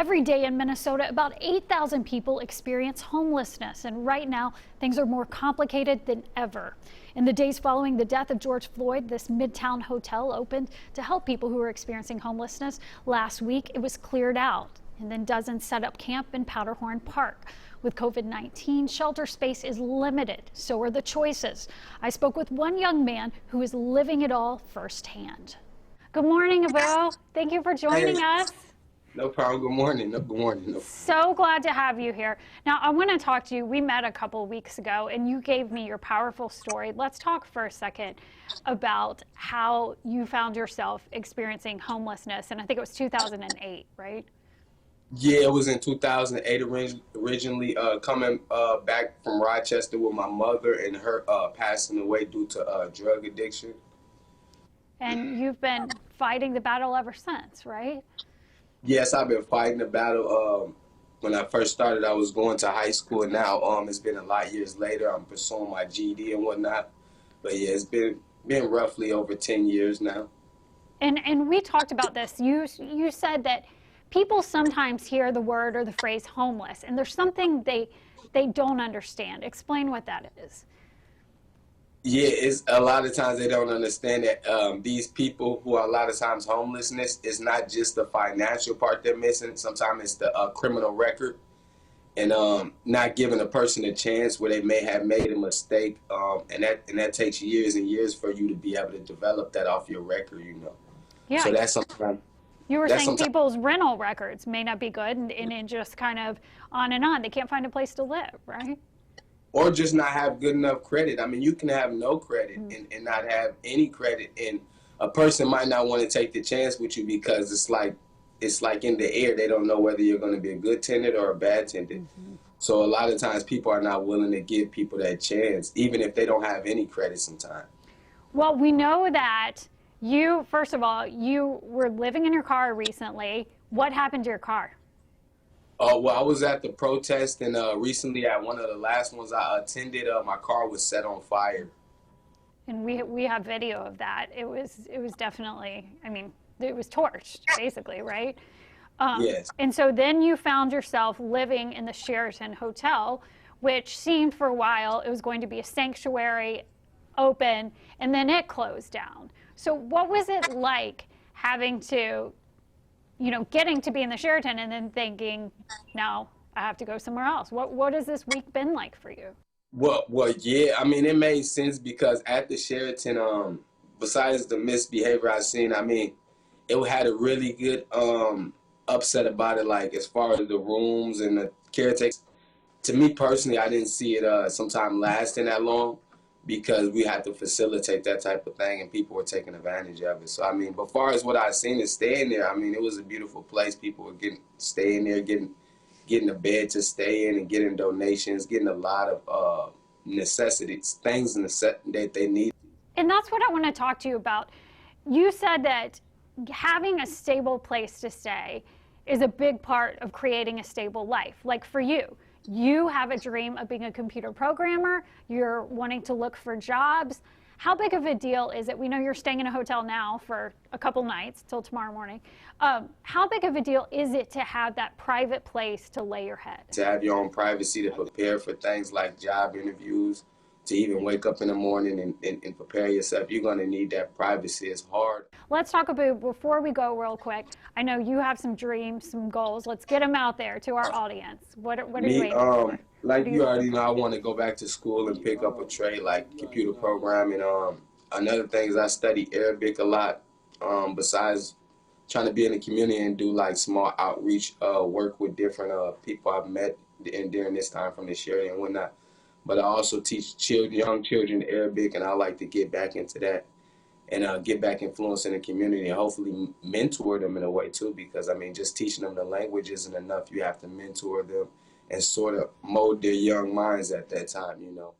Every day in Minnesota, about 8,000 people experience homelessness, and right now things are more complicated than ever. In the days following the death of George Floyd, this Midtown hotel opened to help people who are experiencing homelessness. Last week, it was cleared out, and then dozens set up camp in Powderhorn Park. With COVID-19, shelter space is limited, so are the choices. I spoke with one young man who is living it all firsthand. Good morning, Abu. Thank you for joining us. No problem. Good morning. Good morning. So glad to have you here. Now, I want to talk to you. We met a couple of weeks ago, and you gave me your powerful story. Let's talk for a second about how you found yourself experiencing homelessness. And I think it was 2008, right? Yeah, it was in 2008 originally, coming back from Rochester with my mother and her passing away due to drug addiction. And you've been fighting the battle ever since, right? Yes, I've been fighting the battle. When I first started, I was going to high school, and now it's been a lot of years later. I'm pursuing my GED and whatnot. But yeah, it's been roughly over 10 years now. And we talked about this. You said that people sometimes hear the word or the phrase homeless, and there's something they don't understand. Explain what that is. Yeah, it's a lot of times they don't understand that these people who are a lot of times homelessness is not just the financial part they're missing. Sometimes it's the criminal record and not giving a person a chance where they may have made a mistake, and that takes years and years for you to be able to develop that off your record, you know. Yeah. So that's sometimes. You were saying people's rental records may not be good, and it just kind of on and on. They can't find a place to live, right? Or just not have good enough credit. I mean, you can have no credit and not have any credit, and a person might not want to take the chance with you because it's like in the air. They don't know whether you're going to be a good tenant or a bad tenant. So a lot of times people are not willing to give people that chance, even if they don't have any credit sometimes. Well, we know that you, first of all, you were living in your car recently. What happened to your car? Well, I was at the protest, and recently at one of the last ones I attended, my car was set on fire. And we have video of that. It was definitely, I mean, it was torched, basically, right? Yes. And so then you found yourself living in the Sheraton Hotel, which seemed for a while it was going to be a sanctuary, open, and then it closed down. So what was it like having to, getting to be in the Sheraton and then thinking, no, I have to go somewhere else? What has this week been like for you? Well, yeah. I mean, it made sense because at the Sheraton, besides the misbehavior I seen, I mean, it had a really good upset about it, like as far as the rooms and the caretakers. To me personally, I didn't see it sometime lasting that long because we had to facilitate that type of thing and people were taking advantage of it. So, I mean, but as far as what I seen is staying there, I mean, it was a beautiful place. People were staying there, getting a bed to stay in and getting donations, getting a lot of necessities, things that they need. And that's what I want to talk to you about. You said that having a stable place to stay is a big part of creating a stable life. Like for you, you have a dream of being a computer programmer. You're wanting to look for jobs. How big of a deal is it? We know you're staying in a hotel now for a couple nights till tomorrow morning. How big of a deal is it to have that private place to lay your head? To have your own privacy, to prepare for things like job interviews, to even wake up in the morning and prepare yourself. You're going to need that privacy. It's hard. Let's talk about, before we go real quick, I know you have some dreams, some goals. Let's get them out there to our audience. What are you aiming for? Like you already know, I want to go back to school and pick up a trade like computer programming. Another thing is I study Arabic a lot. Besides trying to be in the community and do like small outreach work with different people I've met during this time from this area and whatnot. But I also teach young children Arabic, and I like to get back into that and get back influencing the community and hopefully mentor them in a way too, because I mean, just teaching them the language isn't enough. You have to mentor them and sort of mold their young minds at that time, you know.